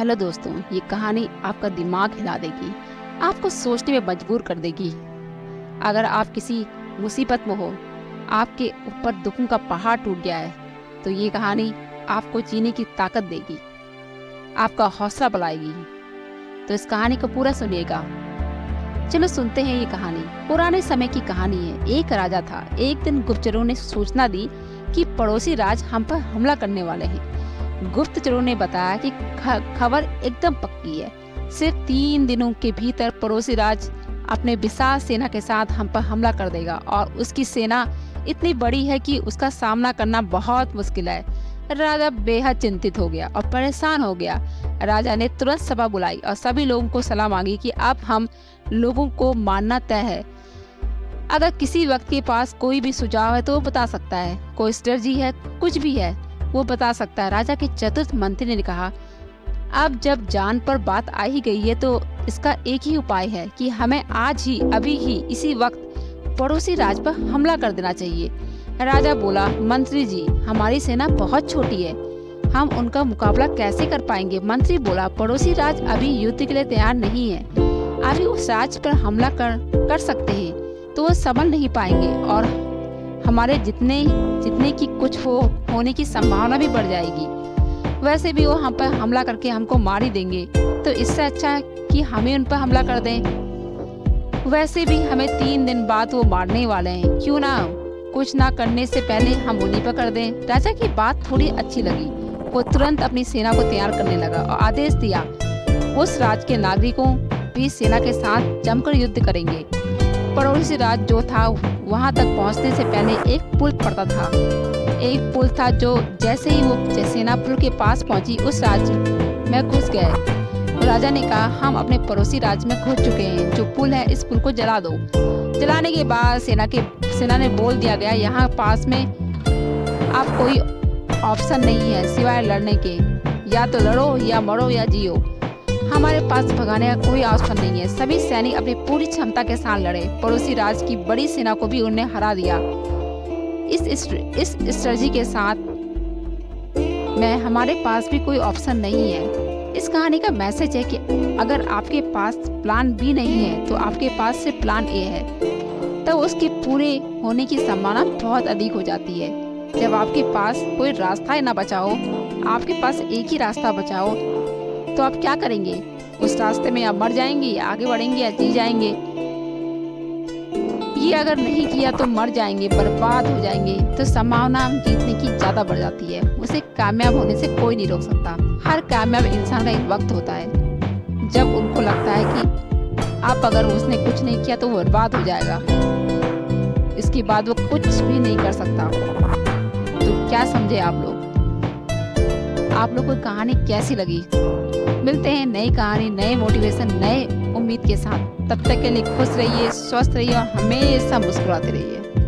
Hello दोस्तों, ये कहानी आपका दिमाग हिला देगी, आपको सोचने में मजबूर कर देगी। अगर आप किसी मुसीबत में हो, आपके ऊपर दुखों का पहाड़ टूट गया है, तो ये कहानी आपको जीने की ताकत देगी, आपका हौसला बढ़ाएगी। तो इस कहानी को पूरा सुनिएगा। चलो सुनते हैं ये कहानी। पुराने समय की कहानी है। एक राजा था। एक दिन गुप्तचरों ने सूचना दी कि पड़ोसी राज हम पर हमला करने वाले हैं। गुप्तचरों ने बताया कि खबर एकदम पक्की है। सिर्फ 3 दिनों के भीतर पड़ोसी राज अपने विशाल सेना के साथ हम पर हमला कर देगा और उसकी सेना इतनी बड़ी है कि उसका सामना करना बहुत मुश्किल है। राजा बेहद चिंतित हो गया और परेशान हो गया। राजा ने तुरंत सभा बुलाई और सभी लोगों को सलाह मांगी कि अब हम लोगों को मारना तय है। अगर किसी व्यक्ति के पास कोई भी सुझाव है तो वो बता सकता है, कोई स्ट्रेटजी है, कुछ भी है, वो बता सकता है। राजा के चतुर्थ मंत्री ने कहा, अब जब जान पर बात आ ही गई है तो इसका एक ही उपाय है कि हमें आज ही, अभी ही, इसी वक्त पड़ोसी राज पर हमला कर देना चाहिए। राजा बोला, मंत्री जी, हमारी सेना बहुत छोटी है, हम उनका मुकाबला कैसे कर पाएंगे? मंत्री बोला, पड़ोसी राज अभी युद्ध के लिए तैयार नहीं है। अभी उस राज पर हमला कर सकते हैं तो वो संभल नहीं पाएंगे और हमारे जितने की कुछ होने की संभावना भी बढ़ जाएगी। वैसे भी वो हम पर हमला करके हमको मार ही देंगे, तो इससे अच्छा है कि हमें उन पर हमला कर दें। वैसे भी हमें 3 दिन बाद वो मारने वाले हैं, क्यों ना कुछ ना करने से पहले हम उन्हीं पर कर दें। राजा की बात थोड़ी अच्छी लगी। वो तुरंत अपनी सेना को तैयार करने लगा और आदेश दिया, उस राज के नागरिकों भी सेना के साथ जमकर युद्ध करेंगे। पड़ोसी राज जो था वहां तक पहुंचने से पहले एक पुल पड़ता था। एक पुल था जो जैसे ही वो सेना पुल के पास पहुंची, उस राज में घुस गए। राजा ने कहा, हम अपने पड़ोसी राज में घुस चुके हैं, जो पुल है इस पुल को जला दो। जलाने के बाद सेना ने बोल दिया गया, यहाँ पास में आप कोई ऑप्शन नहीं है सिवाय लड़ने के, या तो लड़ो या मरो या जियो। हमारे पास भगाने का कोई ऑप्शन नहीं है। सभी सैनिक अपनी पूरी क्षमता के साथ लड़े। पड़ोसी राज की बड़ी सेना को भी उन्हें हरा दिया। इस स्ट्रेटजी के साथ में हमारे पास भी कोई ऑप्शन नहीं है। इस कहानी का मैसेज है कि अगर आपके पास प्लान बी नहीं है तो आपके पास सिर्फ प्लान ए है, तब उसके पूरे होने की संभावना बहुत अधिक हो जाती है। जब आपके पास कोई रास्ता ही ना बचा हो, आपके पास एक ही रास्ता बचा हो, तो आप क्या करेंगे? उस रास्ते में आप मर जाएंगे या आगे बढ़ेंगे या जी जाएंगे? ये अगर नहीं किया तो मर जाएंगे, बर्बाद हो जाएंगे। तो संभावना जीतने की ज्यादा बढ़ जाती है। उसे कामयाब होने से कोई नहीं रोक सकता। हर कामयाब इंसान का एक वक्त होता है जब उनको लगता है कि अब अगर उसने कुछ नहीं किया तो वो बर्बाद हो जाएगा, इसके बाद वो कुछ भी नहीं कर सकता। तो क्या समझे आप लोग? आप लोग को कहानी कैसी लगी? मिलते हैं नई कहानी, नए मोटिवेशन, नए उम्मीद के साथ। तब तक के लिए खुश रहिए, स्वस्थ रहिए और हमेशा मुस्कुराते रहिए।